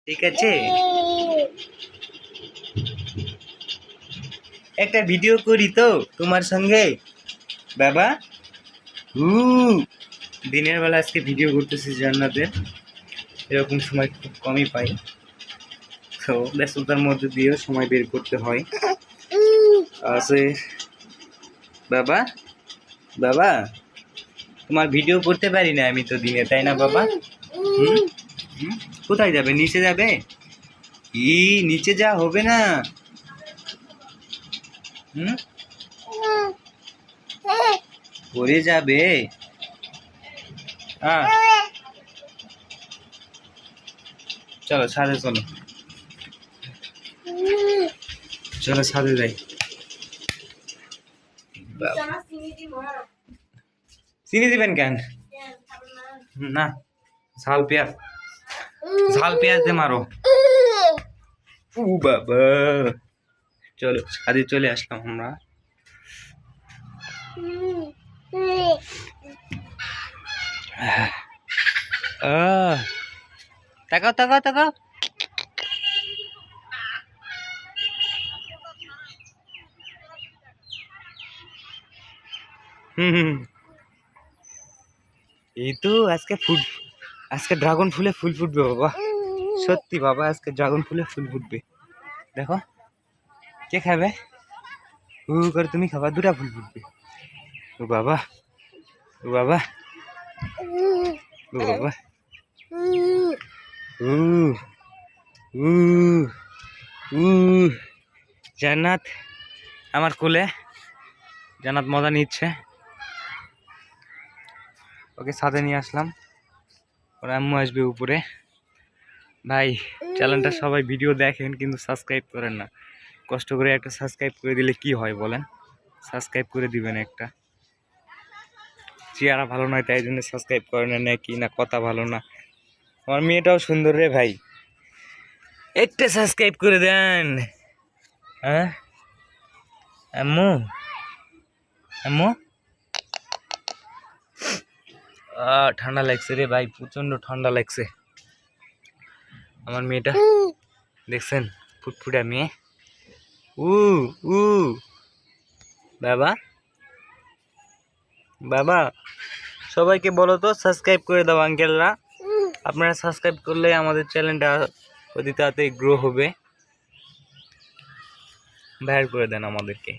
ঠিক আছে, একটা ভিডিও করি তো তোমার সঙ্গে বাবা। হু দিনের বেলা আজকে ভিডিও করতেছি জান্নাতের, এরকম সময় খুব কমই পাই, তো ব্যস্ততার মধ্যে দিয়েও সময় বের করতে হয়। আছে বাবা, বাবা তোমার ভিডিও করতে পারি না আমি তো দিনে, তাই না বাবা? হুম, কোথায় যাবে? নিচে যাবে? নিচে যা হবে না। হুম, পড়ে যাবে। হ্যাঁ, চলো ছাদে, চলো চলো ছাদে যাই। চিনি দিবেন কেন? না, ঝাল পেঁয়াজ, ঝাল পেঁয়াজ দিয়ে মারো। ও বাবা, চলো ছাদে চলে আসলাম আমরা। তাকাও তাকাও তাকাও। হুম, এই তো আজকে ড্রাগন ফুলে ফুল ফুটবে বাবা, সত্যি বাবা, আজকে ড্রাগন ফুলে ফুল ফুটবে। দেখো কে খাবে? করে তুমি খাবা, দুটা ফুল ফুটবে। ও বাবা, ও বাবা, ও বাবা, উ উ উ জান্নাত আমার কোলে, জান্নাত মজা নিচ্ছে। ওকে ছাদে নিয়ে আসলাম, ওর আম্মু আসবে উপরে। ভাই চ্যানেলটা সবাই ভিডিও দেখেন কিন্তু সাবস্ক্রাইব করেন না, কষ্ট করে একটা সাবস্ক্রাইব করে দিলে কি হয় বলেন? সাবস্ক্রাইব করে দিবেন একটা। চেহারা ভালো নয় তাই জন্য সাবস্ক্রাইব করে না, কি না কথা ভালো না। আমার মেয়েটাও সুন্দর রে ভাই, একটা সাবস্ক্রাইব করে দেন। হ্যাঁ আম্মু, আম্মু ঠান্ডা লাগছে রে ভাই, প্রচন্ড ঠান্ডা লাগছে। আমার মেয়েটা দেখছেন, ফুটফুটা মেয়ে। উ উ বাবা, বাবা সবাইকে বলো তো সাবস্ক্রাইব করে দাও আঙ্কেলরা। আপনারা সাবস্ক্রাইব করলে আমাদের চ্যানেলটা অতি তাড়াতাড়ি গ্রো হবে। বাইর করে দেন আমাদেরকে।